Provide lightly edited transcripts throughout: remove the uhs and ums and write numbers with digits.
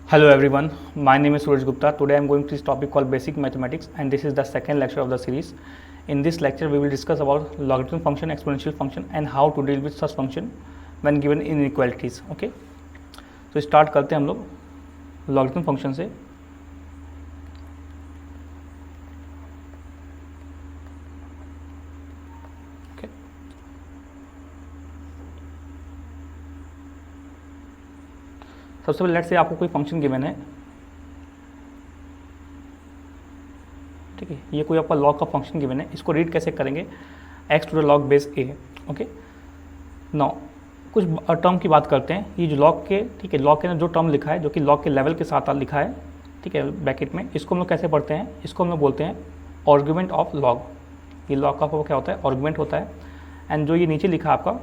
Hello everyone, my name is Suraj Gupta. Today I am going to this topic called Basic Mathematics and this is the second lecture of the series. In this lecture we will discuss about logarithm function, exponential function and how to deal with such function when given inequalities. Okay, तो start करते हैं हम लोग logarithm function से. सबसे पहले late से आपको कोई फंक्शन गिवन है, ठीक है. ये कोई आपका लॉग का फंक्शन गिवन है, इसको रीड कैसे करेंगे? x to the log base a. Okay, now कुछ टर्म की बात करते हैं. ये जो लॉग के, ठीक है, लॉग के जो टर्म लिखा है जो कि लॉग के लेवल के साथ लिखा है, ठीक है, ब्रैकेट में, इसको हम लोग कैसे पढ़ते हैं? इसको हम लोग बोलते हैं आर्गुमेंट ऑफ लॉग. ये लॉग का क्या होता है? आर्गुमेंट होता है. एंड जो ये नीचे लिखा है आपका,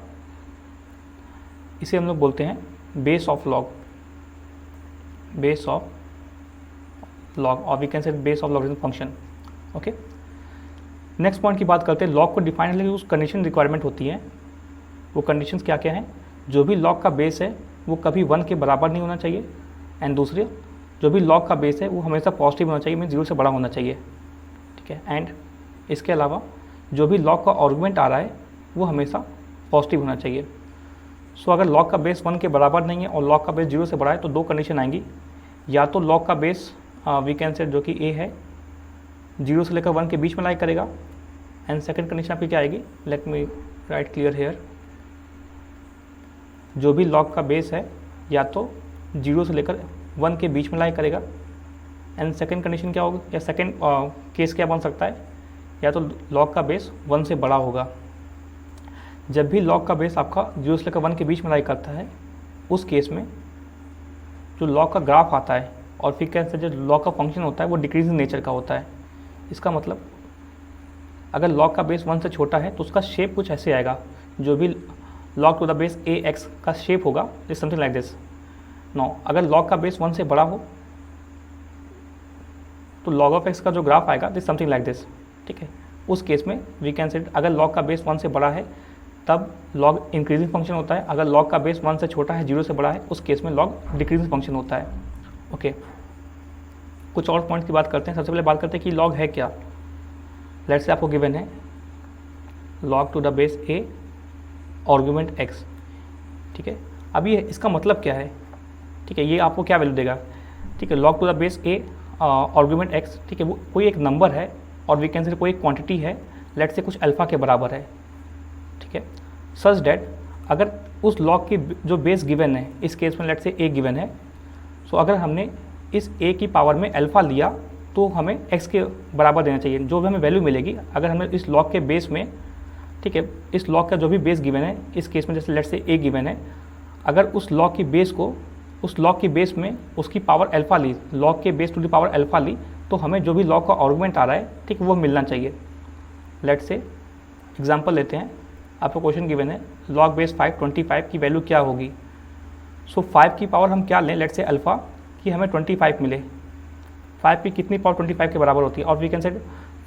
इसे हम लोग बोलते हैं base of log, base of log, और we can say base of logarithm function. Okay, next point की बात करते हैं. लॉग को डिफाइन करने की उस कंडीशन रिक्वायरमेंट होती है. वो कंडीशंस क्या क्या हैं? जो भी लॉग का बेस है वो कभी 1 के बराबर नहीं होना चाहिए. एंड दूसरे, जो भी लॉग का बेस है वो हमेशा पॉजिटिव होना चाहिए, मीन 0 से बड़ा होना चाहिए, ठीक है. एंड इसके अलावा जो भी लॉग का आर्गुमेंट आ रहा है वो हमेशा पॉजिटिव होना चाहिए. सो अगर लॉग का बेस 1 के बराबर नहीं है और लॉग का बेस 0 से बड़ा है तो दो कंडीशन आएंगी. या तो लॉग का बेस वी कैन से जो कि a है 0 से लेकर 1 के बीच में लाई करेगा. एंड सेकंड कंडीशन आपकी क्या आएगी? Let me write clear here. जो भी लॉग का बेस है या तो 0 से लेकर 1 के बीच में लाई करेगा. एंड सेकंड कंडीशन क्या होगा, या सेकंड केस क्या बन सकता है? या तो लॉग का बेस 1 से बड़ा होगा. जब भी लॉग का बेस आपका 0 से लेकर 1 के बीच में लाई करता है, उस केस में जो लॉग का ग्राफ आता है और फिर कैसे जो लॉग का फंक्शन होता है वो डिक्रीजिंग नेचर का होता है. इसका मतलब अगर लॉग का बेस 1 से छोटा है तो उसका शेप कुछ ऐसे आएगा. जो भी log to the base ax का शेप होगा is something like this. No, अगर लॉग का बेस 1 से बड़ा हो तो लॉग ऑफ x का जो ग्राफ आएगा दिस समथिंग लाइक दिस, ठीक है. उस केस में वी कैन से अगर लॉग का बेस 1 से बड़ा है तब लॉग इंक्रीजिंग फंक्शन होता है. अगर लॉग का बेस 1 से छोटा है, 0 से बड़ा है, उस केस में लॉग डिक्रीजिंग फंक्शन होता है. ओके, कुछ और पॉइंट की बात करते हैं. सबसे पहले बात करते हैं कि लॉग है क्या. लेट्स से आपको गिवन है log to the base a argument x, ठीक है. अब ये इसका मतलब क्या है, ठीक है, ये आपको क्या वैल्यू देगा? ठीक है, log to the base a argument x, ठीक है, वो कोई एक नंबर है और वी कैन से कोई एक क्वांटिटी है, लेट्स से कुछ अल्फ़ा के बराबर है, ठीक है. सच डैट अगर उस लॉग की जो बेस गिवन है, इस केस में लेट्स से a गिवन है, सो अगर हमने इस a की पावर में अल्फ़ा लिया तो हमें x के बराबर देना चाहिए. जो भी हमें वैल्यू मिलेगी अगर हमें इस लॉग के बेस में, ठीक है, इस लॉग का जो भी बेस गिवन है, इस केस में जैसे लेट्स से a गिवन है, अगर उस लॉग की बेस को, उस लॉग की बेस में उसकी पावर अल्फ़ा ली, लॉग के base to the power alpha ली, तो हमें जो भी लॉग का आर्गुमेंट आ रहा है, ठीक, वो मिलना चाहिए. लेट्स से एग्जाम्पल लेते हैं. आपको क्वेश्चन गिवन है लॉग बेस 525 की वैल्यू क्या होगी. सो 5 की पावर हम क्या लें, लेट्स से अल्फ़ा, कि हमें 25 मिले. 5 की कितनी पावर 25 के बराबर होती है? और वी कैन से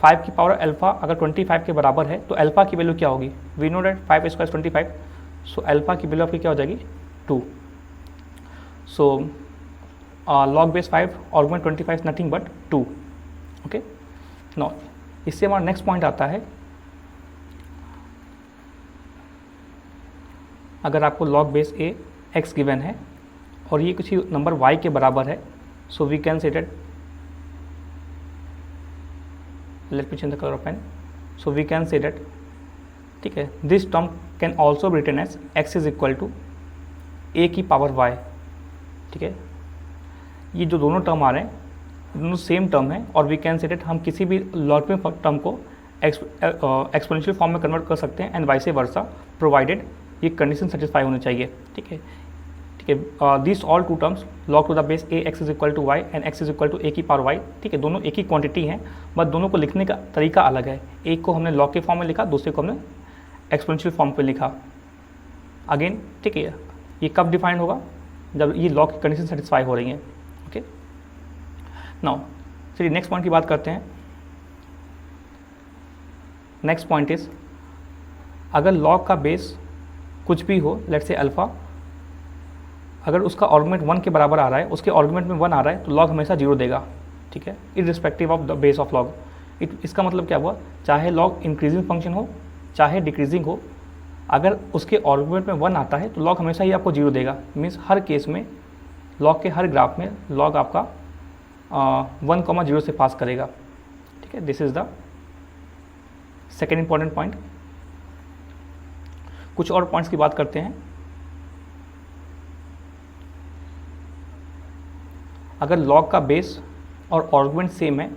5 की पावर अल्फ़ा अगर 25 के बराबर है तो अल्फ़ा की वैल्यू क्या होगी? We know that 5 square 25. So alpha की वैल्यू आपकी क्या हो जाएगी? 2. So log base 5 argument 25 nothing but 2. Okay, no, इससे हमारा नेक्स्ट पॉइंट आता है. अगर आपको log base a x given है और ये किसी नंबर y के बराबर है, so we can say that, let me change the colour of pen. So we can say that, ठीक है, this term can also be written as x is equal to a की power y, ठीक है. ये जो दोनों term आ रहे हैं दोनों सेम टर्म है और वी कैन से दैट हम किसी भी लॉगरिथम टर्म को एक्सपोनेंशियल फॉर्म में कन्वर्ट कर सकते हैं एंड वाइस वर्सा, प्रोवाइडेड ये कंडीशन सेटिस्फाई होनी चाहिए, ठीक है. ठीक है, this all two terms log to the base a x is equal to y and x is equal to a की पावर y, ठीक है. दोनों एक ही क्वांटिटी हैं, बट दोनों को लिखने का तरीका अलग है. एक को हमने लॉग के फॉर्म में लिखा, दूसरे को हमने एक्सपोनेंशियल फॉर्म पे लिखा. अगेन, ठीक है, ये कब डिफाइंड होगा? जब ये लॉग की कंडीशन सेटिस्फाई हो रही हैं. ओके, नाउ चलिए नेक्स्ट पॉइंट की बात करते हैं. नेक्स्ट पॉइंट इज अगर लॉग का बेस कुछ भी हो, लेट्स से अल्फ़ा, अगर उसका आर्गुमेंट 1 के बराबर आ रहा है, उसके आर्गुमेंट में 1 आ रहा है, तो लॉग हमेशा 0 देगा, ठीक है, irrespective of the base of log. इसका मतलब क्या हुआ, चाहे लॉग इंक्रीजिंग फंक्शन हो चाहे डिक्रीजिंग हो, अगर उसके आर्गुमेंट में 1 आता है तो लॉग हमेशा ही आपको 0 देगा। मीन्स हर केस में लॉग के हर ग्राफ में लॉग आपका 1,0 से पास करेगा, ठीक है। This is the second important point. कुछ और पॉइंट्स की बात करते हैं। अगर लॉग का बेस और आर्गुमेंट सेम है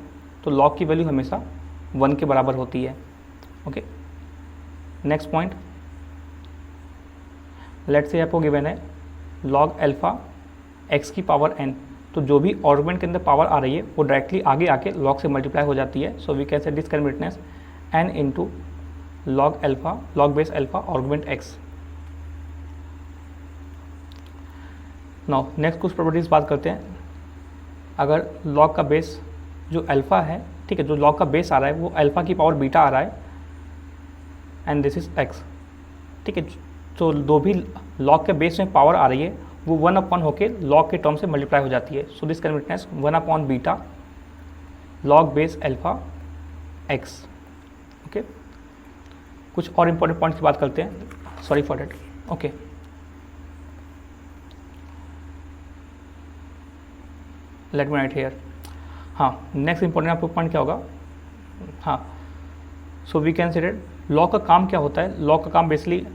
तो लॉग की वैल्यू हमेशा 1 के बराबर होती है, okay. Next point, let's say आपको गिवन है लॉग अल्फा x की पावर n, तो जो भी आर्गुमेंट के अंदर पावर आ रही है वो डायरेक्टली आगे आके लॉग से मल्टीप्लाई हो जाती है। So we can say this can be written as n into log alpha, log base alpha argument x। Now next कुछ प्रॉपर्टीज बात करते हैं। अगर लॉग का बेस जो अल्फा है, ठीक है, जो लॉग का बेस आ रहा है वो अल्फा की पावर बीटा आ रहा है एंड दिस इज x, ठीक है। तो दो भी लॉग के बेस में पावर आ रही है वो 1 होके लॉग के टर्म से मल्टीप्लाई हो जाती है। So this can be written as 1 beta log base alpha x, okay. कुछ और इंपॉर्टेंट पॉइंट्स की बात करते हैं, sorry for that, okay. Let me write here. हाँ, नेक्स्ट इंपॉर्टेंट आपको पॉइंट क्या होगा, हाँ, so we can say log का काम क्या होता है। लॉग का काम बेसिकली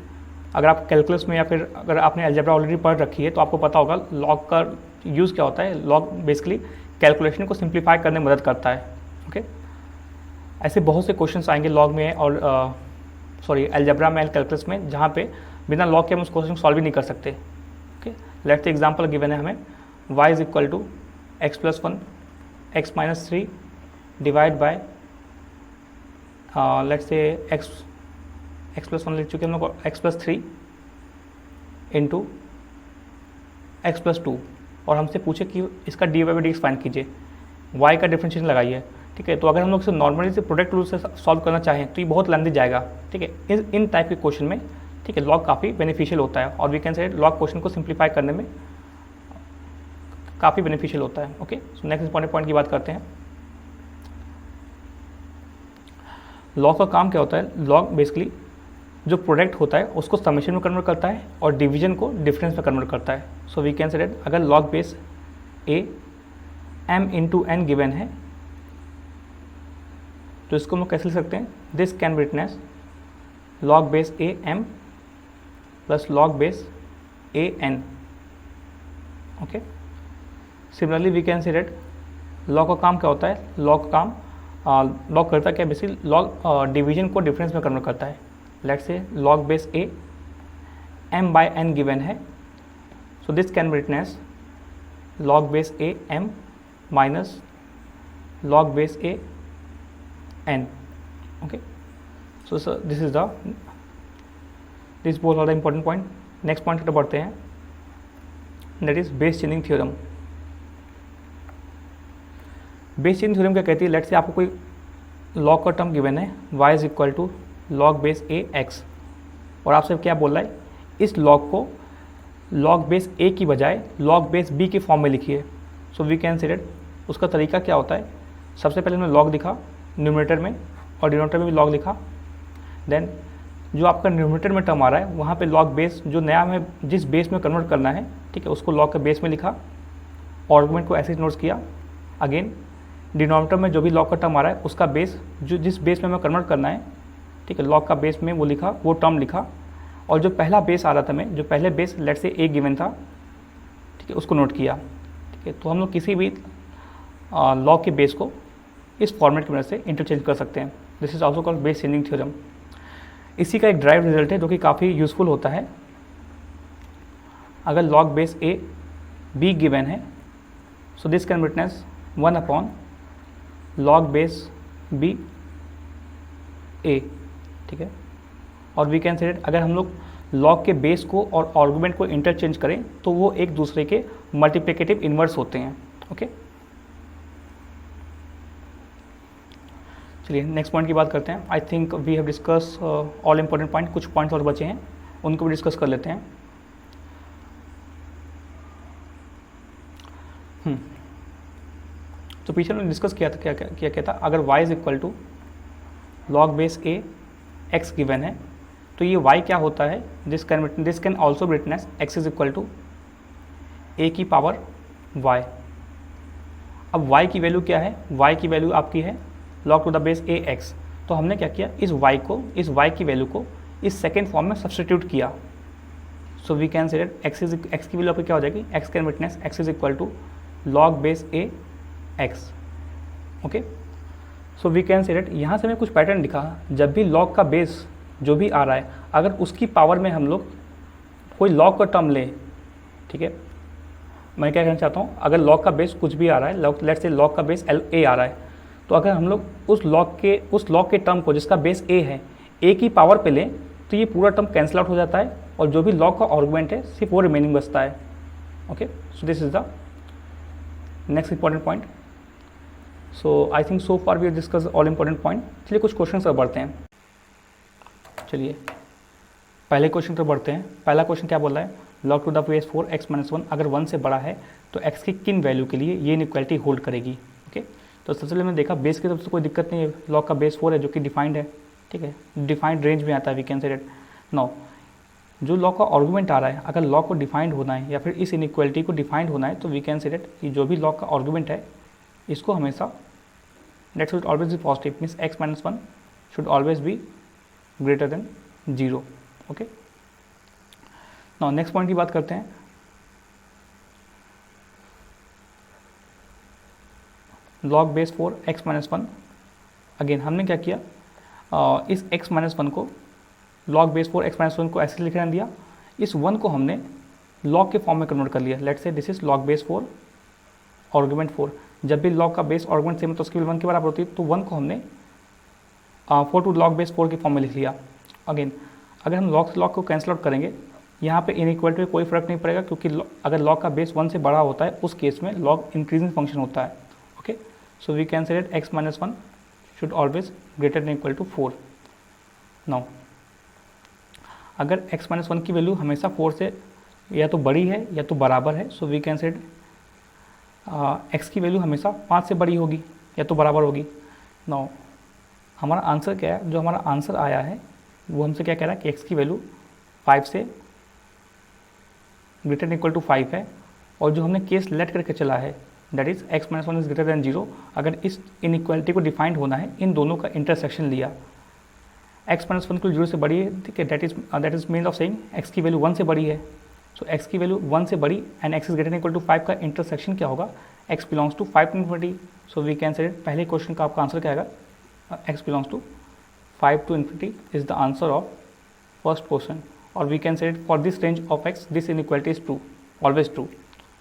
अगर आप कैलकुलस में या फिर अगर आपने अलजेब्रा ऑलरेडी पढ़ रखी है तो आपको पता होगा लॉग का यूज़ क्या होता है। लॉग बेसिकली कैलकुलेशन को सिंप्लीफाई करने में मदद करता है, ओके। ऐसे बहुत से क्वेश्चंस आएंगे लॉग में और सॉरी अलजेब्रा में, कैलकुलस में, जहाँ पे बिना लॉग के हम उस क्वेश्चन को सॉल्व ही नहीं कर सकते, okay. Let's say example given है हमें y is equal to x plus 1 x minus 3 divide by let's say x plus 1 ले चुके हम लोग, x plus 3 into x plus 2, और हमसे पूछे कि इसका d y by d x find कीजिए, y का डिफरेंशिएशन लगाइए, ठीक है। तो अगर हम लोग इसे नॉर्मली से प्रोडक्ट रूल से सॉल्व करना चाहें तो ये बहुत लेंथी जाएगा, ठीक है। इन टाइप के क्वेश्चन में, ठीक है, लॉग काफ़ी बेनिफिशियल होता है और we can say log question को सिंप्लीफाई करने में काफ़ी बेनिफिशियल होता है, okay. So next important point की बात करते हैं। लॉग का काम क्या होता है। लॉग बेसिकली जो प्रोडक्ट होता है उसको समेशन में कन्वर्ट करता है और डिवीजन को डिफरेंस में कन्वर्ट करता है। So we can say that अगर log base a m into N given है तो इसको हम कैसे लिख सकते हैं, this can be written as log base a m plus log base a n, okay. Similarly we can say that log का काम क्या होता है। लॉग का काम लॉग करता क्या, बेसिकली लॉग डिवीजन को डिफरेंस में कन्वर्ट करता है। Let's say log base a m by n given है, so this can be written as log base a m minus log base a n, okay. So this is the this both are the important point. Next point पर बढ़ते हैं, that is base changing theorem. Base changing theorem क्या कहती है। Let's say आपको कोई log का term given है y is equal to log base a x, और आपसे क्या बोल रहा है, इस लॉग को लॉग बेस a की बजाय लॉग बेस b के फॉर्म में लिखिए। So we can say that उसका तरीका क्या होता है। सबसे पहले हमने लॉग लिखा न्यूमरेटर में और डिनोमिनेटर में भी लॉग लिखा, देन जो आपका न्यूमरेटर में टर्म आ रहा है वहाँ पे लॉग बेस जो नया हमें जिस बेस में कन्वर्ट करना है, ठीक है, उसको लॉग के बेस में लिखा, आर्गुमेंट को ऐसे नोट्स किया। अगेन डिनोमिनेटर में जो भी लॉग का टर्म आ रहा है उसका बेस जो जिस बेस में हमें कन्वर्ट करना है, ठीक है, लॉग का बेस में वो लिखा, वो टर्म लिखा, और जो पहला बेस आ रहा था हमें, जो पहले बेस लेट से a गिवन था, ठीक है, उसको नोट किया, ठीक है। तो हम लोग किसी भी लॉग के बेस को इस फॉर्मेट की मदद से इंटरचेंज कर सकते हैं। This is also called base changing theorem. इसी का एक ड्राइव रिजल्ट है जो कि काफ़ी यूज़फुल होता है। अगर log base a b given है, so this can be written as 1 upon log base b a, ठीक है। और वी कैन से अगर हम लोग लॉग के बेस को और आर्गुमेंट को इंटरचेंज करें तो वो एक दूसरे के मल्टीप्लिकेटिव इन्वर्स होते हैं, ओके। चलिए नेक्स्ट पॉइंट की बात करते हैं। I think we have discuss all important point. कुछ पॉइंट्स और बचे हैं, उनको भी डिस्कस कर लेते हैं। तो पीछे हमने डिस्कस किया था, क्या था, अगर y is equal to log base a x given है तो ये y क्या होता है, this can also be written as x is equal to a की पावर y। अब y की वैल्यू क्या है, y की वैल्यू आपकी है log to the base a x। तो हमने क्या किया, इस y की वैल्यू को इस सेकेंड फॉर्म में सब्सटीट्यूट किया। So we can say that x की वैल्यू आपकी क्या हो जाएगी, x can written as x is equal to log base a x। Okay, so we can say that यहाँ से मैं कुछ पैटर्न दिखा, जब भी लॉग का बेस जो भी आ रहा है अगर उसकी पावर में हम लोग कोई लॉग का टर्म लें, ठीक है, मैं क्या कहना चाहता हूँ, अगर लॉग का बेस कुछ भी आ रहा है, लेट्स से लॉग का बेस a आ रहा है, तो अगर हम लोग उस लॉग के टर्म को जिसका बेस a है a की पावर पे लें तो ये पूरा टर्म कैंसिल आउट हो जाता है और जो भी लॉग का आर्गुमेंट है सिर्फ वो रिमेनिंग बचता है। Okay, so this is the next important point. So I think so far we discuss all important point. चलिए कुछ क्वेश्चन पर बढ़ते हैं। चलिए पहले क्वेश्चन पर बढ़ते हैं। पहला क्वेश्चन क्या बोल रहा है, log to the base 4x-1 अगर 1 से बड़ा है तो x की किन वैल्यू के लिए ये इनइक्वालिटी होल्ड करेगी। ओके, तो सबसे पहले मैंने देखा बेस की तरफ से कोई दिक्कत नहीं है, लॉग का बेस 4 है जो कि डिफाइंड है, ठीक है, डिफाइंड रेंज में आता है। We can say that now जो लॉग का आर्गुमेंट आ रहा है, अगर लॉग को डिफाइंड होना है या फिर इस इनइक्वालिटी को डिफाइंड होना है तो वी कैन से दैट कि जो भी लॉग का आर्गुमेंट है इसको हमेशा that should always B positive, means x-1 should always be greater than 0। Okay, now next point की बात करते हैं। लॉग बेस 4x-1, अगेन हमने क्या किया, इस x-1 को लॉग बेस 4x-1 को ऐसे लिखने दिया, इस 1 को हमने लॉग के फॉर्म में कन्वर्ट कर लिया। Let's say this is log base 4 argument 4। जब भी लॉग का बेस आर्गुमेंट सेम तो उसकी 1 के बराबर होती है, तो 1 को हमने 4 टू लॉग बेस 4 के फॉर्म में लिख लिया। अगेन अगर हम लॉग से लॉग को कैंसिल आउट करेंगे, यहाँ पे इनइक्वालिटी में कोई फर्क नहीं पड़ेगा क्योंकि अगर लॉग का बेस 1 से बड़ा होता है उस केस में लॉग इंक्रीजिंग फंक्शन होता है। Okay, so we can say that x-1 should always greater than equal to 4। Now अगर x-1 की वैल्यू हमेशा 4 से या तो बड़ी है या तो बराबर है, so we can say x की वैल्यू हमेशा 5 से बड़ी होगी या तो बराबर होगी। नाउ हमारा आंसर क्या है, जो हमारा आंसर आया है वो हमसे क्या कह रहा है कि x की वैल्यू 5 से ग्रेटर देन इक्वल टू 5 है, और जो हमने केस लेट करके चला है that is x-1 is greater than 0। अगर इस इनइक्वालिटी को डिफाइंड होना है, इन दोनों का इंटरसेक्शन लिया, x-1 की 0 से बड़ी है, ठीक है, that is mean of saying x की वैल्यू 1 से बड़ी है। सो x की वैल्यू 1 से बड़ी and x is greater than equal to 5 का इंटरसेक्शन क्या होगा, x belongs to 5 to infinity। So we can say पहले क्वेश्चन का आपका आंसर क्या आएगा, x belongs to 5 to infinity is the answer of first question. और we can say for this range of x this inequality is true, always true.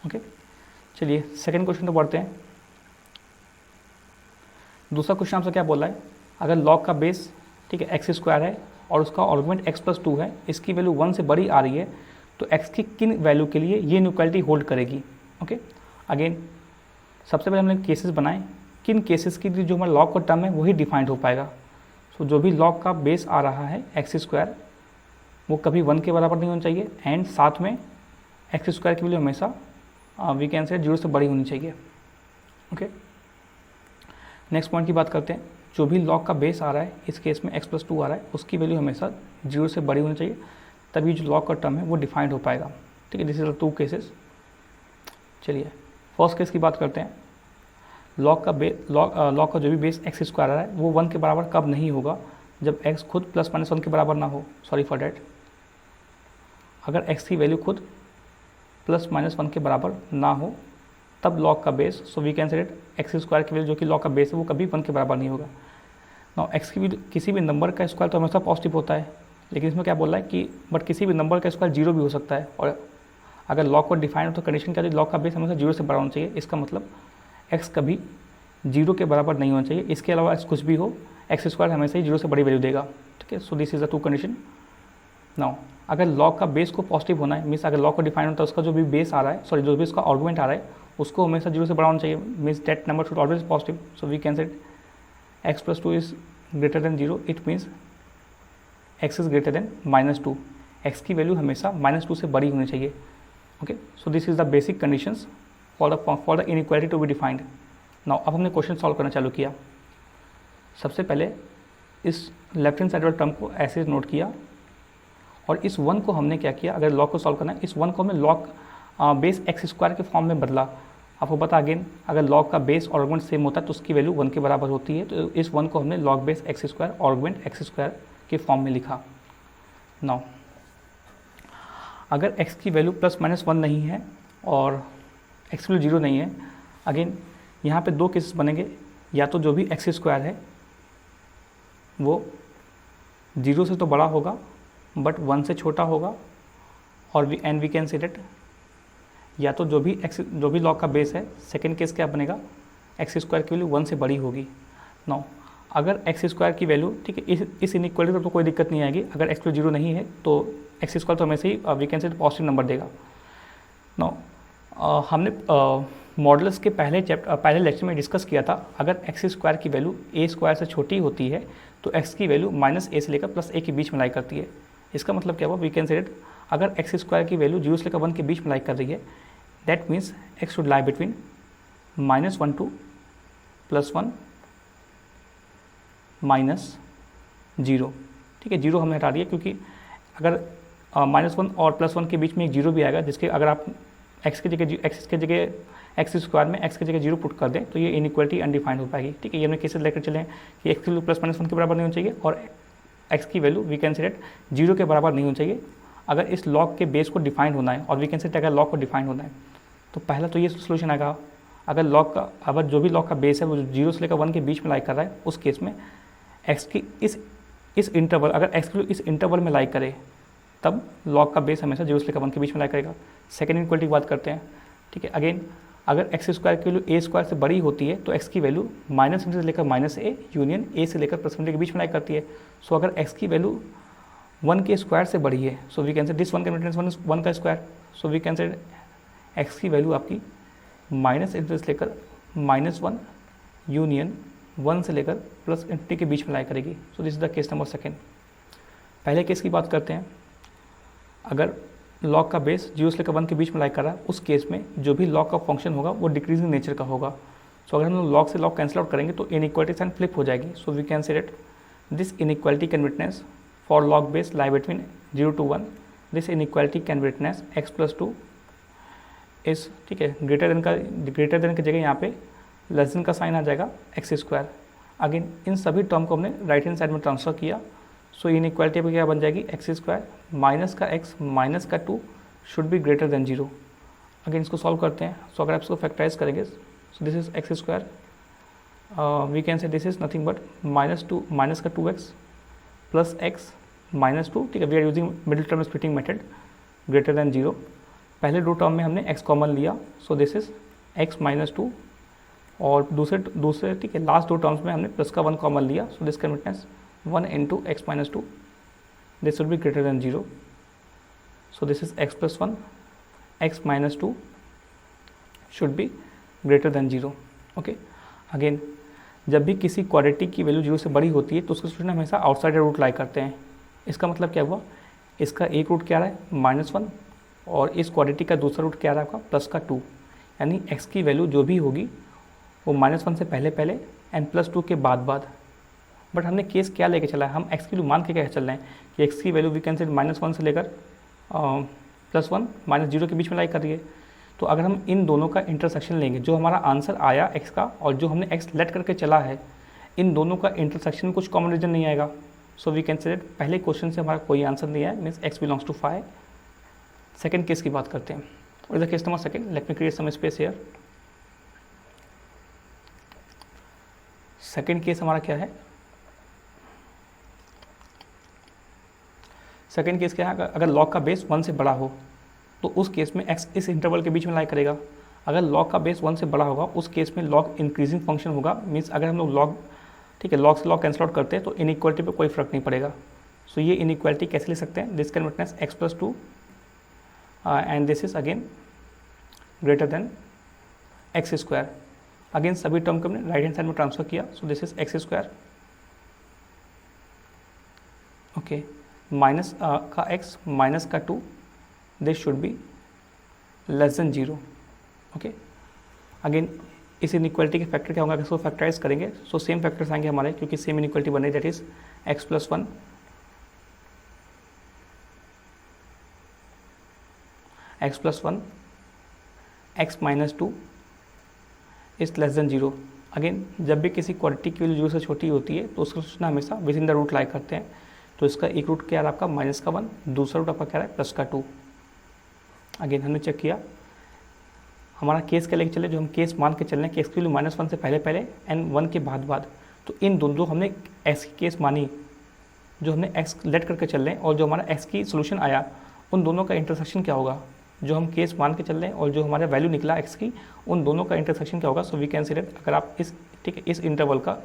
Okay, चलिए second question तो पढ़ते हैं। दूसरा क्वेश्चन आपसे क्या बोल रहा है, अगर लॉग का बेस, ठीक है, x² है और उसका आर्गुमेंट x+2 है, इसकी वैल्यू 1 से बड़ी आ रही है, तो x की किन वैल्यू के लिए ये इनइक्वालिटी होल्ड करेगी। ओके, अगेन सबसे पहले हमने केसेस बनाए, किन केसेस की जो हमारा लॉग का टर्म है वही डिफाइंड हो पाएगा। सो जो भी लॉग का बेस आ रहा है x² वो कभी 1 के बराबर नहीं होना चाहिए, एंड साथ में x² की वैल्यू हमेशा वी कैन से 0 से बड़ी होनी चाहिए। ओके, नेक्स्ट पॉइंट की बात करते हैं। जो भी लॉग का बेस आ रहा है, इस केस में x+2 आ रहा है, उसकी वैल्यू हमेशा 0 से बड़ी होनी चाहिए, तभी जो लॉग का टर्म है वो डिफाइंड हो पाएगा। ठीक है, दिस इज द 2 केसेस। चलिए फर्स्ट केस की बात करते हैं। लॉग का जो भी बेस x² आ रहा है वो 1 के बराबर कब नहीं होगा, जब x खुद +-1 के बराबर ना हो। सॉरी फॉर डैट, अगर x की वैल्यू खुद +-1 के बराबर ना हो तब लॉग का बेस, सो वी कैन से x² की वैल्यू जो कि लॉग का बेस है वो कभी 1 के बराबर नहीं होगा। नाउ x की भी किसी भी नंबर का स्क्वायर तो हमेशा पॉजिटिव होता है, लेकिन इसमें क्या बोल रहा है कि बट किसी भी नंबर का स्क्वायर 0 भी हो सकता है, और अगर लॉग को डिफाइन हो तो कंडीशन क्या है, लॉग का बेस हमेशा 0 से बड़ा होना चाहिए। इसका मतलब x कभी 0 के बराबर नहीं होना चाहिए, इसके अलावा x कुछ भी हो, x² हमेशा ही 0 से बड़ी वैल्यू देगा। ठीक है, so this is the 2 condition. Now अगर लॉग का बेस को पॉजिटिव होना है, मीन्स अगर लॉग को डिफाइन होता है उसका जो भी बेस आ रहा है, सॉरी जो भी उसका आर्गुमेंट आ रहा है उसको हमेशा 0 से बड़ा होना चाहिए, means that number should always positive. So we can set x+2 is greater than 0, it means x is greater than -2। x की वैल्यू हमेशा -2 से बड़ी होनी चाहिए। Okay, so this is the basic conditions for the inequality to be defined. Now अब हमने question solve करना चालू किया। सबसे पहले इस लेफ्ट हैंड साइड वाले टर्म को ऐसे नोट किया और इस 1 को हमने क्या किया, अगर लॉग को सॉल्व करना है इस 1 को हमने लॉग बेस एक्स स्क्वायर के फॉर्म में बदला। आपको पता अगेन अगर लॉग का बेस और आर्गुमेंट सेम होता है तो उसकी वैल्यू 1 के बराबर होती है। तो इस 1 को हमने log base x square argument x square के फॉर्म में लिखा। नाउ अगर x की वैल्यू ±1 नहीं है और x की वैल्यू 0 नहीं है, अगेन यहाँ पे दो केसेस बनेंगे, या तो जो भी एक्स स्क्वायर है वो 0 से तो बड़ा होगा बट 1 से छोटा होगा, और वी कैन से डेट या तो जो भी लॉग का बेस है, सेकेंड केस क्या बनेगा, एक्स स्क्वायर की वैल्यू 1 से बड़ी होगी। नाउ अगर एक्स स्क्वायर की वैल्यू, ठीक है, इस इनइक्वालिटी तो कोई दिक्कत नहीं आएगी। अगर एक्स 0 नहीं है तो एक्स स्क्वायर तो हमेशा ही we can say positive number देगा। नाउ हमने मॉडल्स के पहले लेक्चर में डिस्कस किया था, अगर एक्स स्क्वायर की वैल्यू ए स्क्वायर से छोटी होती है तो एक्स की वैल्यू -a से लेकर +a के बीच में लाई करती है। इसका मतलब क्या हुआ, वी कैन से डेट अगर एक्स स्क्वायर की वैल्यू 0 से लेकर 1 के बीच में लाई कर रही है, that means x should lie between -1 to +1 -0। ठीक है, 0 हमने हटा दिया क्योंकि अगर -1 और +1 के बीच में एक 0 भी आएगा, जिसके अगर आप एक्स की जगह एक्स स्क्वायर में एक्स की जगह 0 पुट कर दें तो ये इनइक्वालिटी अनडिफाइंड हो पाएगी। ठीक है, ये हमने केसेस लेकर चले कि एक्स की वैल्यू +-1 के बराबर नहीं होनी चाहिए और एक्स की value we can say that 0 के बराबर नहीं होनी चाहिए अगर इस लॉग के बेस को डिफाइंड होना है, और वी कैन से अगर लॉग को डिफाइंड होना है तो पहला तो ये सोल्यूशन आएगा। अगर जो भी लॉग का बेस है वो 0 से लेकर 1 के बीच में लाई कर रहा है, उस केस में एक्स की इस इंटरवल, अगर एक्स की वैल्यू इस इंटरवल में लाई करे तब लॉग का बेस हमेशा 0 से लेकर 1 के बीच में लाई करेगा। सेकेंड इनइक्वालिटी की बात करते हैं। ठीक है, अगेन अगर एक्स स्क्वायर की वैल्यू ए स्क्वायर से बड़ी होती है तो एक्स की वैल्यू -∞ से लेकर -a यूनियन a से लेकर +∞ के बीच में लाई करती है। सो अगर एक्स की वैल्यू 1 के स्क्वायर से बड़ी है, so we can say this 1 का डिफरेंस 1 का square, so we can say x की वैल्यू आपकी -∞ से लेकर -1 यूनियन 1 से लेकर +∞ के बीच में लाई करेगी। सो this is the case number second. पहले केस की बात करते हैं, अगर लॉग का बेस 0 से लेकर 1 के बीच में लाई कर रहा है, उस केस में जो भी लॉग का फंक्शन होगा वो डिक्रीजिंग नेचर का होगा। सो अगर हम लॉग से लॉग कैंसिल आउट करेंगे तो इनइक्वालिटी साइन फ्लिप हो जाएगी। So we can say that this inequality can witness for log base lie between 0 to 1, this inequality can witness x+2 is, ठीक है, ग्रेटर देन की जगह यहाँ पे लेस देन का साइन आ जाएगा एक्स स्क्वायर। अगेन इन सभी टर्म को हमने राइट हैंड साइड में ट्रांसफर किया। सो इनइक्वालिटी पे क्या बन जाएगी, एक्स स्क्वायर माइनस का एक्स माइनस का 2 should be greater than 0। Again इसको सॉल्व करते हैं। सो अगर आप इसको फैक्टराइज करेंगे, सो this is x square, we can say this is nothing but -2 minus का 2x प्लस एक्स -2। ठीक है, we are using middle term splitting method, greater than 0। पहले दो टर्म में हमने x कॉमन लिया, सो दिस इज x -2, और दूसरे ठीक है लास्ट दो टर्म्स में हमने प्लस का 1 कॉमन लिया, सो this can witness 1 into x -2, this will be greater than 0, so this is x plus 1, x minus 2 should be greater than 0। Okay, again जब भी किसी क्वाड्रेटिक की वैल्यू 0 से बड़ी होती है तो उसका सोल्यूशन हमेशा आउटसाइड रूट लाई करते हैं। इसका मतलब क्या हुआ, इसका एक रूट क्या रहा है -1, और इस क्वाड्रेटिक का दूसरा रूट क्या रहा है आपका +2, यानी x की वैल्यू जो भी होगी वो -1 से पहले एंड +2 के बाद। बट हमने केस क्या लेके चला है, हम x की वैल्यू मान के क्या चल रहे हैं कि x की वैल्यू वी कैन से -1 से लेकर +1 -0 के बीच में लाई कर रही है। तो अगर हम इन दोनों का इंटरसेक्शन लेंगे, जो हमारा आंसर आया x का और जो हमने x लेट करके चला है, इन दोनों का इंटरसेक्शन में कुछ कॉमन रीजन नहीं आएगा। सो वी कैन से पहले क्वेश्चन से हमारा कोई आंसर नहीं आया, means x belongs to 5। Second case की बात करते हैं, और the case number second, let me create some space here. Second case हमारा क्या है, सेकेंड केस क्या है, अगर लॉग का बेस 1 से बड़ा हो तो उस केस में x इस इंटरवल के बीच में लाई करेगा। अगर लॉग का बेस 1 से बड़ा होगा उस केस में लॉग इंक्रीजिंग फंक्शन होगा, मीन्स अगर हम लोग लॉग, ठीक है, लॉग से लॉग कैंसिल आउट करते हैं तो इनइक्वालिटी पे कोई फर्क नहीं पड़ेगा। सो ये इनइक्वालिटी कैसे ले सकते हैं, this can witness x+2 and this is again greater than x square. Again सभी टर्म को हमने राइट हैंड साइड में ट्रांसफर किया, so this is x square, okay, minus का x माइनस का 2, this should be less than 0। Okay, again इस inequality के factor क्या होगा, अगर इसको फैक्टराइज करेंगे सो सेम फैक्टर्स आएंगे हमारे, क्योंकि सेम इनइक्वालिटी बन रही, that is x plus 1 x minus 2 is less than 0। Again जब भी किसी क्वांटिटी की वैल्यू 0 से छोटी होती है तो उसका सोचना हमेशा within the root lie करते हैं। तो इसका एक रूट क्या है आपका -1, दूसरा रूट आपका क्या है +2। अगेन हमने चेक किया, हमारा केस क्या लेके चले, जो हम केस मान के चल रहे हैं कि एक्स की वैल्यू -1 से पहले पहले एंड 1 के बाद। तो इन दोनों हमने एक्स की केस मानी, जो हमने एक्स लेट करके चल रहे हैं और जो हमारा एक्स की सोल्यूशन आया, उन दोनों का इंटरसेक्शन क्या होगा, जो हम केस मान के चल रहे हैं और जो हमारा वैल्यू निकला एक्स की, उन दोनों का इंटरसेक्शन क्या होगा। So we can say that अगर आप इस ठीक है इस इंटरवल का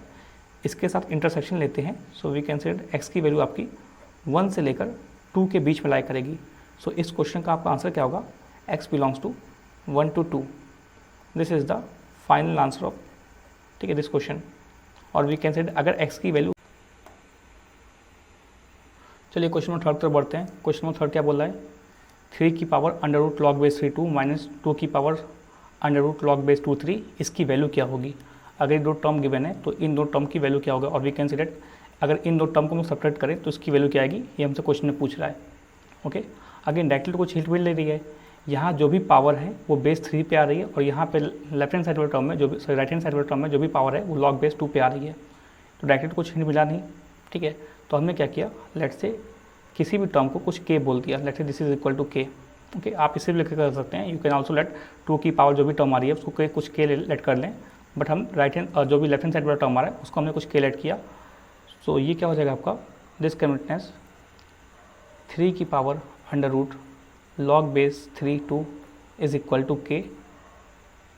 इसके साथ इंटरसेक्शन लेते हैं, so we can say that x की वैल्यू आपकी 1 से लेकर 2 के बीच में लाई करेगी। सो इस क्वेश्चन का आपका आंसर क्या होगा, x belongs to 1 to 2। This is the final answer of ठीक है दिस क्वेश्चन। और वी कैन से अगर x की वैल्यू, चलिए क्वेश्चन नंबर 3 तरफ बढ़ते हैं। क्वेश्चन नंबर 3 क्या बोल रहा है, 3 की power under root log base 3 2 minus 2 की power under root log base 2 3, इसकी वैल्यू क्या होगी। अगर ये दो टर्म गिवन है तो इन दो टर्म की वैल्यू क्या होगा। और वी कैन से दैट अगर इन दो टर्म को हम सब्ट्रैक्ट करें तो इसकी वैल्यू क्या आएगी, ये हमसे क्वेश्चन में पूछ रहा है। ओके, अगेन डायरेक्टली तो कुछ हिंट मिल रही है, यहाँ जो भी पावर है वो बेस 3 पे आ रही है और यहाँ पे लेफ्ट हैंड साइड वाले टर्म में जो भी राइट हैंड साइड वाले टर्म में जो भी पावर है वो लॉग बेस 2 पे आ रही है। तो डायरेक्टली कुछ हिंट मिला नहीं, ठीक है। तो हमने क्या किया, लेट से किसी भी टर्म को कुछ के बोल दिया, लेट से दिस इज इक्वल टू के। ओके, आप इसे भी लिख कर सकते हैं, यू कैन ऑल्सो लेट 2 की पावर जो भी टर्म आ रही है उसको कुछ के लेट कर लें, बट हम राइट हैंड जो भी लेफ्ट हैंड साइड वाला टर्म आ रहा है उसको हमने कुछ के लेट किया। सो ये क्या हो जाएगा आपका, दिस कैन विटनेस 3 की power under root log base 3 2 is equal to k.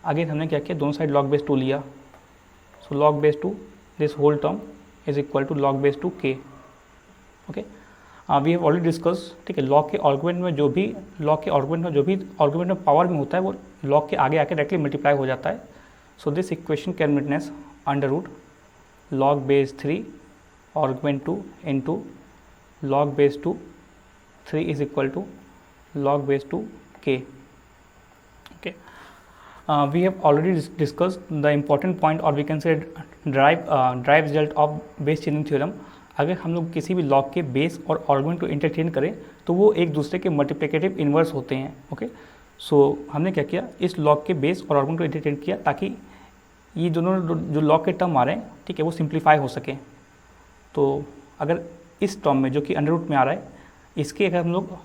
Again हमने क्या किया, दोनों साइड लॉग बेस 2 लिया, सो log base 2 this whole term is equal to log base 2 k. Okay, we have already discuss, ठीक है, log के आर्गुमेंट में जो भी आर्गुमेंट में पावर में होता है वो लॉग के आगे आके डायरेक्टली मल्टीप्लाई हो जाता है। So this equation can witness under root log base 3 argument 2 into log base 2 3 is equal to log base 2 k. Okay, we have already discussed the important point, or we can say drive result of base chaining theorem. अगर हम लोग किसी भी log के base और argument को interchange करें तो वो एक दूसरे के मल्टीप्लिकेटिव इन्वर्स होते हैं। ओके, सो हमने क्या किया, इस लॉग के बेस और आर्गुमेंट को इंटरचेंज किया ताकि ये दोनों जो लॉग के टर्म आ रहे हैं, ठीक है, वो सिंप्लीफाई हो सके। तो अगर इस टर्म में जो कि अंडर रूट में आ रहा है, इसके अगर हम लोग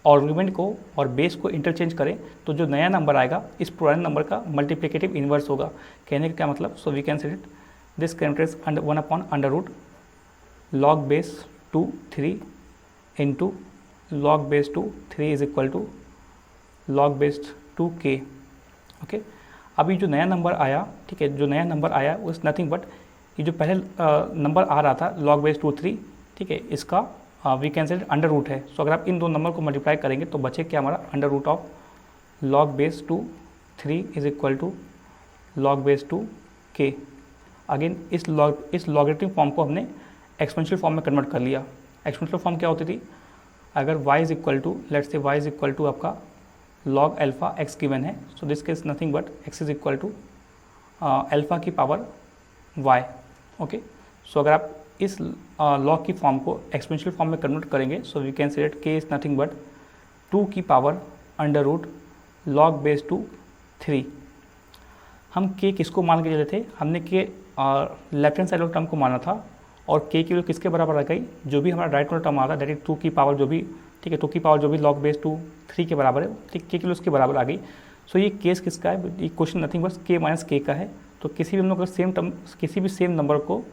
आर्गुमेंट को और बेस को इंटरचेंज करें तो जो नया नंबर आएगा इस पुराने नंबर का मल्टीप्लिकेटिव इन्वर्स होगा। कहने का क्या मतलब, so we can say it this can trace 1 upon under root log base 2 3 into log base 2 3 is equal to log base 2 k. Okay, अभी जो नया नंबर आया, ठीक है, जो नया नंबर आया वो इज नथिंग बट ये जो पहले नंबर आ रहा था लॉग बेस 2 3, ठीक है, इसका we can say under root है। सो अगर आप इन दो नंबर को मल्टीप्लाई करेंगे तो बचे क्या हमारा, under root of log base 2 3 is equal to log base 2 k. Again इस लॉगरिथमिक फॉर्म को हमने एक्सपोनेंशियल फॉर्म में कन्वर्ट कर लिया। एक्सपोनेंशियल फॉर्म क्या होती थी, अगर y is equal to let's say y is equal to आपका लॉग अल्फा x गिवन है, so this case nothing but x is equal to alpha की पावर y। ओके, सो अगर आप इस लॉग की फॉर्म को एक्सपोनेंशियल फॉर्म में convert करेंगे, so we can say that k is nothing but 2 की power under root log base 2 3। हम k किसको मान के चले थे, हमने k लेफ्ट हैंड साइड वाले टर्म को माना था और k की वैल्यू किसके बराबर आ गई, जो भी हमारा राइट वाला टर्म आ रहा है दैट इज 2 की पावर जो भी, ठीक है, 2 की पावर जो भी लॉग बेस 2 3 के बराबर है, ठीक, k की वैल्यू उसके बराबर आ गई। सो ये केस किसका है, ये क्वेश्चन नथिंग बस k माइनस k का है। तो किसी भी हम लोग सेम टर्म किसी भी सेम नंबर को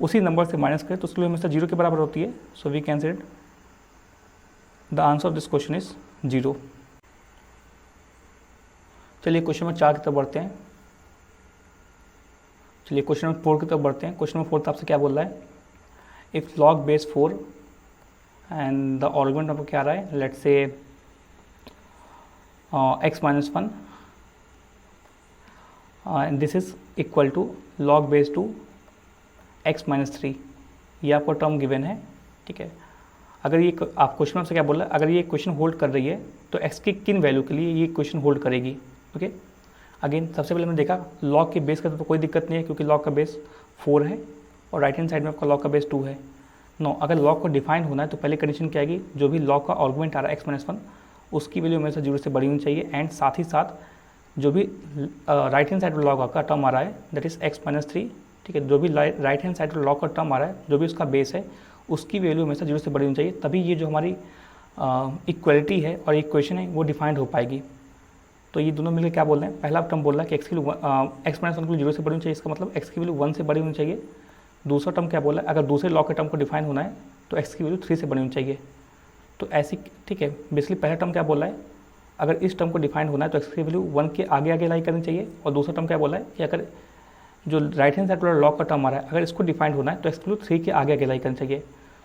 उसी नंबर से माइनस करें तो उसके लिए हमेशा 0 के बराबर होती है। So we can say the answer of this question is 0। चलिए क्वेश्चन नंबर 4 की तरफ बढ़ते हैं। चलिए क्वेश्चन नंबर 4 की तरफ बढ़ते हैं। क्वेश्चन नंबर 4 आपसे क्या बोल रहा है, if log base 4 and the argument आपको क्या आ रहा है, let's say x minus 1 and this is equal to log base 2 x minus 3, ये आपको टर्म गिवन है, ठीक है। अगर ये आप क्वेश्चन में से क्या बोल रहा है, अगर ये क्वेश्चन होल्ड कर रही है तो x की किन वैल्यू के लिए ये क्वेश्चन होल्ड करेगी। ओके, अगेन सबसे पहले हमने देखा लॉग के बेस का तो कोई दिक्कत नहीं है क्योंकि लॉग का बेस 4 है और राइट हैंड साइड में आपका लॉग का बेस 2 है। नो, अगर लॉग को डिफाइन होना है तो पहले कंडीशन क्या आएगी, जो भी लॉग का आर्गुमेंट आ रहा है x-1 उसकी वैल्यू हमेशा 0 से बड़ी होनी चाहिए एंड साथ ही साथ जो भी राइट हैंड साइड में लॉग का टर्म आ रहा है दैट इज़ x-3, ठीक है, जो भी राइट हैंड साइड में लॉग का टर्म आ रहा है जो भी उसका बेस है उसकी वैल्यू हमेशा 0 से बड़ी होनी चाहिए, तभी ये जो हमारी इक्वलिटी है और इक्वेशन है वो डिफाइंड हो पाएगी। तो ये दोनों मिलकर क्या बोल रहे हैं, पहला टर्म बोल रहा है कि x की वैल्यू x-1 की 0 से बड़ी होनी चाहिए, इसका मतलब x की वैल्यू 1 से बड़ी होनी चाहिए। दूसरा टर्म क्या बोल रहा है, अगर दूसरे लॉग के टर्म को डिफाइन होना है तो x की वैल्यू 3 से बड़ी होनी चाहिए। तो ऐसी, ठीक है, बेसिकली पहला टर्म क्या बोल रहा है, अगर इस टर्म को डिफाइन होना है तो x की वैल्यू 1 के आगे आगे लाई करनी चाहिए, और दूसरा टर्म क्या बोला है कि अगर जो राइट हैंड साइड वाला लॉग का टर्म आ रहा है अगर इसको डिफाइन होना है तो x की वैल्यू 3 के आगे आगे लाई करनी चाहिए।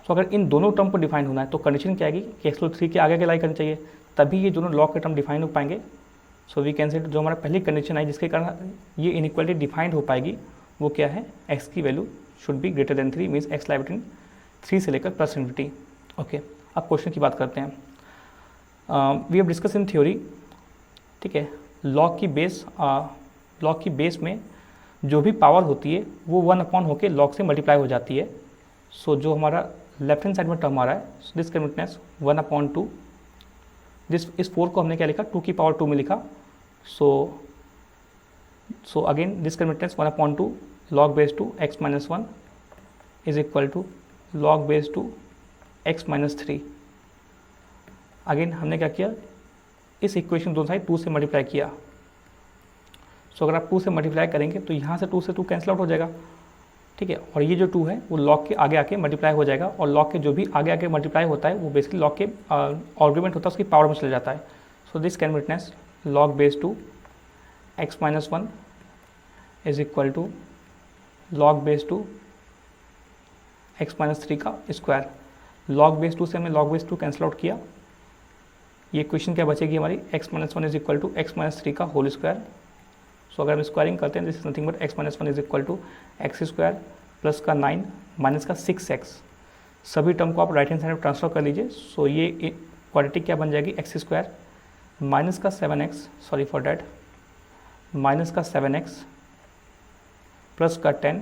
तो अगर इन दोनों टर्म को डिफाइन होना है तो कंडीशन क्या आएगी कि x की वैल्यू 3 के आगे आगे लाई करनी चाहिए, तभी ये दोनों लॉग के टर्म डिफाइन हो पाएंगे। सो वी कैन से जो हमारा पहली कंडीशन आई जिसके कारण ये इनइक्वालिटी डिफाइंड हो पाएगी वो क्या है, x की value should be greater than 3 means x lie between 3 से लेकर प्लस इन्फिनिटी। ओके, अब क्वेश्चन की बात करते हैं। We have discuss in theory, ठीक है, लॉग की बेस में जो भी पावर होती है वो 1 अपॉन होकर लॉग से मल्टीप्लाई हो जाती है। सो जो हमारा लेफ्ट हैंड साइड में टर्म आ रहा है दिस कैन विटनेस 1/2, इस 4 को हमने क्या लिखा 2 की पावर 2 में लिखा। So again this can witness 1/2 log base 2 x-1 is equal to log base 2 x-3। Again हमने क्या किया, इस इक्वेशन दोनों साइड 2 से मल्टीप्लाई किया। सो अगर आप 2 से मल्टीप्लाई करेंगे तो यहाँ से 2 से 2 कैंसिल आउट हो जाएगा, ठीक है, और ये जो 2 है वो लॉग के आगे आके मल्टीप्लाई हो जाएगा, और लॉग के जो भी आगे आके मल्टीप्लाई होता है वो बेसिकली लॉग के आर्गुमेंट होता है उसकी पावर में चला जाता है। So this can witness log base 2 x-1 is equal to log base 2 x-3 का स्क्वायर। log base 2 से हमने log base 2 कैंसिल आउट किया, ये इक्वेशन क्या बचेगी हमारी x-1 is equal to x-3 का होल स्क्वायर। सो अगर हम स्क्वायरिंग करते हैं this is nothing but x-1 is equal to x square plus का 9 माइनस का 6x। सभी टर्म को आप राइट हैंड साइड में ट्रांसफर कर लीजिए। सो ये क्वाड्रेटिक क्या बन जाएगी एक्स स्क्वायर माइनस का 7x, sorry for that, minus का 7x प्लस का 10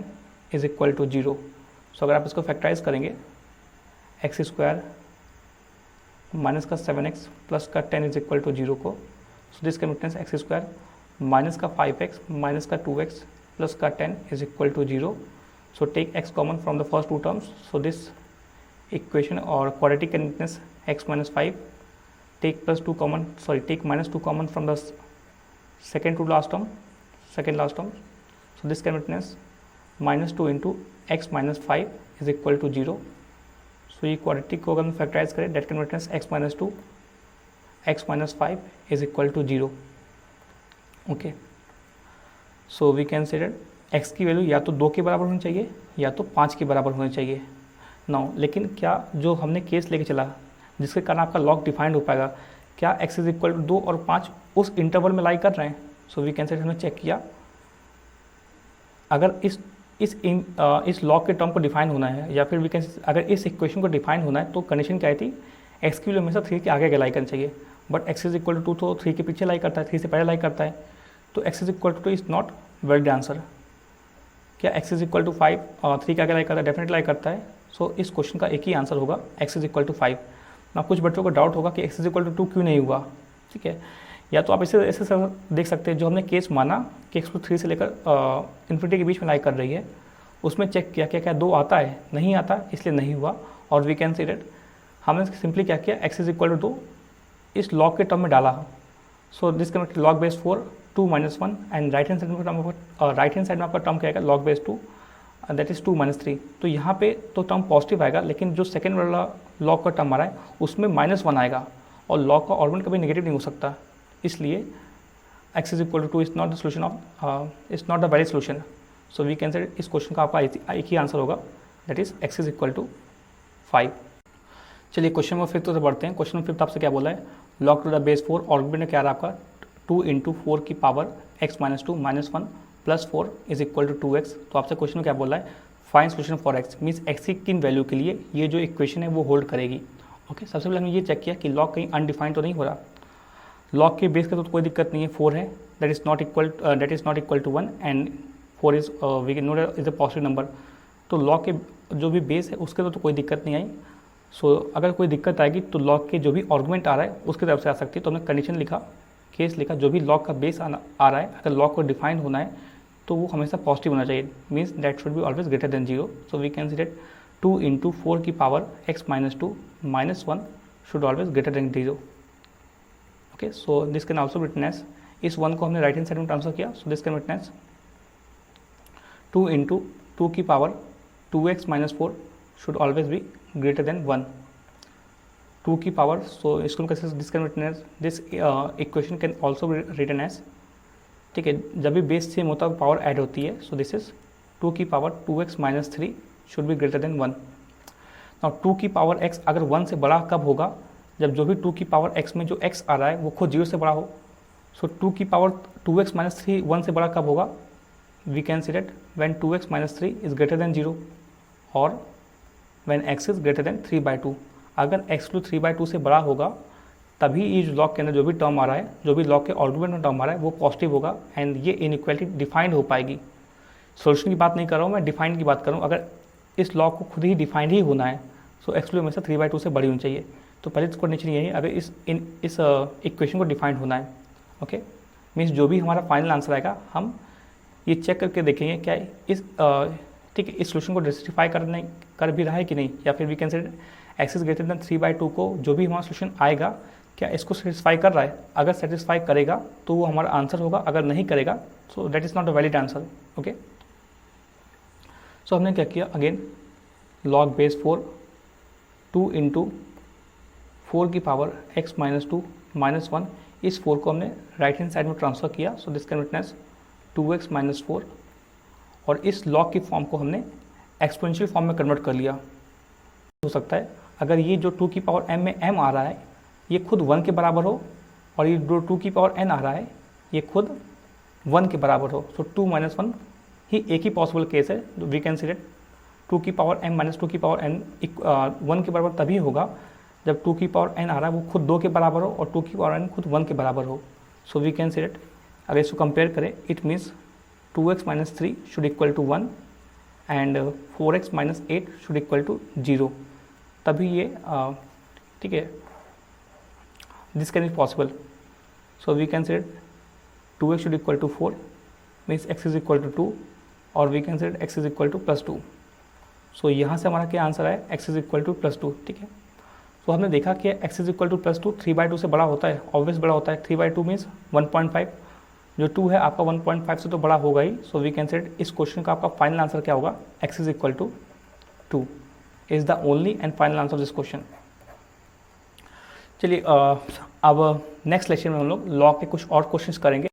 इज इक्वल टू 0। सो अगर आप इसको फैक्टराइज करेंगे एक्स स्क्वायर माइनस का 7x प्लस का 10 इज इक्वल टू 0 को, so this can witness X square minus का 5x माइनस का 2x प्लस का 10 is equal to 0। So take x common from the first two terms, so this equation और quadratic can witness x minus 5, take plus 2 common, sorry, take minus 2 common from the second to last term, second last term. So this can witness minus 2 into x minus 5 is equal to 0. So ये quadratic को अगर हम factorise करें date can witness x minus 2 x minus 5 is equal to 0. Okay, so we can say x की वैल्यू या तो 2 के बराबर होनी चाहिए या तो 5 के बराबर होनी चाहिए। नाउ लेकिन क्या जो हमने केस लेके चला जिसके कारण आपका लॉग डिफाइंड हो पाएगा, क्या x इज इक्वल टू 2 और 5 उस इंटरवल में लाई कर रहे हैं? सो वी कैन से हमने चेक किया, अगर इस लॉग के टर्म को डिफाइन होना है या फिर वी कैन अगर इस इक्वेशन को डिफाइन होना है तो कंडीशन क्या आई थी, x की वैल्यू हमेशा 3 के आगे लाई करनी चाहिए, but x is equal to 2 तो 3 के पीछे लाई करता है, 3 से पहले लाई करता है, तो x is equal two is not valid answer. क्या x इज इक्वल टू 5 3 के आगे लाई करता है? डेफिनेटली लाई करता है। सो इस क्वेश्चन का एक ही आंसर होगा, x इज इक्वल टू 5। ना कुछ बच्चों को डाउट होगा कि x इज इक्वल टू 2 क्यों नहीं हुआ, ठीक है, या तो आप इसे ऐसे देख सकते हैं जो हमने केस माना कि x को 3 से लेकर इन्फिनिटी के बीच में लाई कर रही है, उसमें चेक किया क्या क्या 2 आता है, नहीं आता इसलिए नहीं हुआ, और वी कैन सी डेट हमने सिंपली क्या किया, x इज इक्वल टू 2 इस लॉग के टर्म में डाला। सो this can log base 4 2 - 1 and right hand side में आपका टर्म क्या आएगा, लॉग बेस 2 दैट इज़ 2 - 3। तो यहाँ पे तो टर्म पॉजिटिव आएगा, लेकिन जो सेकेंड वाला लॉग का टर्म आ रहा है उसमें -1 आएगा, और लॉग का आर्गुमेंट कभी नेगेटिव नहीं हो सकता, इसलिए x is equal to 2 is not the solution of is not the valid solution. So we can say इस क्वेश्चन का आपका एक ही आंसर होगा, that is x is equal to 5। चलिए क्वेश्चन नंबर 5 से बढ़ते हैं। क्वेश्चन नंबर 5 आपसे क्या बोला है, log to the base 4 argument में क्या रहा आपका 2 × 4 की power x - 2 - 1 + 4 is equal to 2x। तो आपसे क्वेश्चन में क्या बोला है, find solution for x, means x की किन वैल्यू के लिए ये जो इक्वेशन है वो होल्ड करेगी। ओके, सबसे पहले हमने ये चेक किया कि लॉग कहीं अनडिफाइंड तो नहीं हो रहा। लॉग के बेस का तो कोई दिक्कत नहीं है, 4 है, that is not equal to 1 and 4 is we can note is a positive number. तो लॉग के जो भी बेस है उसके तो कोई दिक्कत नहीं आई। सो अगर कोई दिक्कत आएगी तो लॉग के जो भी आर्गुमेंट आ रहा है उसकी तरफ से आ सकती है। तो हमने कंडीशन लिखा, केस लिखा, जो भी लॉग का बेस आ रहा है, अगर लॉग को डिफाइन होना है तो वो हमेशा पॉजिटिव होना चाहिए, means that should be always greater than 0। So we can see that 2 into 4 की power x minus 2 minus 1 should always greater than 0। Okay, so this can also witness, इस 1 को हमने राइट हैंड साइड में transfer किया, so this can witness 2 into 2 की power 2x minus 4 should always be greater than 1। 2 की power, सो इसको कैसे this can witness, this equation can also be written as, ठीक है, जब भी बेस सेम होता है पावर ऐड होती है। सो दिस इज 2 की power 2x minus 3 should be greater than 1। Now 2 की पावर x अगर 1 से बड़ा कब होगा, जब जो भी 2 की पावर x में जो x आ रहा है वो खुद 0 से बड़ा हो। सो 2 की पावर 2x माइनस 3 1 से बड़ा कब होगा, we can see that when 2x minus 3 is greater than 0 और when x is greater than 3/2। अगर x को 3/2 से बड़ा होगा तभी इस लॉग के अंदर जो भी टर्म आ रहा है, जो भी लॉग के आर्गुमेंट में टर्म आ रहा है वो पॉजिटिव होगा एंड ये इनइक्वालिटी डिफाइंड हो पाएगी। सोल्यूशन की बात नहीं कर रहा हूँ मैं, डिफाइंड की बात कर रहा हूँ। अगर इस लॉग को खुद ही डिफाइंड ही होना है सो एक्स वैल्यू हमेशा 3/2 से बड़ी होनी चाहिए। तो पहले इसको कंडीशन यही है, अगर इस इक्वेशन को डिफाइंड होना है, ओके, मीन्स जो भी हमारा फाइनल आंसर आएगा हम ये चेक करके देखेंगे क्या इस ठीक है इस सोल्यूशन को जस्टिफाई कर भी रहा है कि नहीं, या फिर we can say x is greater than 3/2 को जो भी हमारा सोल्यूशन आएगा क्या इसको सेटिस्फाई कर रहा है। अगर सेटिस्फाई करेगा तो वो हमारा आंसर होगा, अगर नहीं करेगा so that is not a valid answer. Okay, so हमने क्या किया, अगेन लॉग बेस 4 2 इंटू 4 की पावर x माइनस 2 माइनस 1, इस 4 को हमने राइट हैंड साइड में ट्रांसफर किया। So this can witness 2x minus 4 और इस लॉग की फॉर्म को हमने एक्सपोनेंशियल फॉर्म में कन्वर्ट कर लिया। हो सकता है अगर ये जो 2 की पावर m में m आ रहा है ये खुद 1 के बराबर हो और ये जो 2 की पावर n आ रहा है ये खुद 1 के बराबर हो। सो 2 माइनस 1 ही एक ही पॉसिबल केस है। वी कैन सी दैट 2 की पावर m माइनस 2 की पावर n 1 के बराबर तभी होगा जब 2 की पावर n आ रहा है वो खुद 2 के बराबर हो और 2 की पावर n खुद 1 के बराबर हो। So we can see that अगर इसको कंपेयर करें it means 2x minus 3 should equal to 1 and 4x minus 8 should equal to 0, तभी ये ठीक है this can be possible. So we can say 2x should equal to 4 means x is equal to 2 और we can say x is equal to plus 2। सो यहाँ से हमारा क्या आंसर है, x is equal to plus 2। ठीक है, तो हमने देखा कि x is equal to plus 2 3/2 से बड़ा होता है, ऑब्वियस बड़ा होता है। 3/2 मीन्स 1.5, जो 2 है आपका 1.5 से तो बड़ा होगा ही। सो वी कैन से इस क्वेश्चन का आपका फाइनल आंसर क्या होगा, x is equal to 2 is the only and final answer of this question. चलिए अब नेक्स्ट लेक्चर में हम लोग लॉग के कुछ और क्वेश्चंस करेंगे।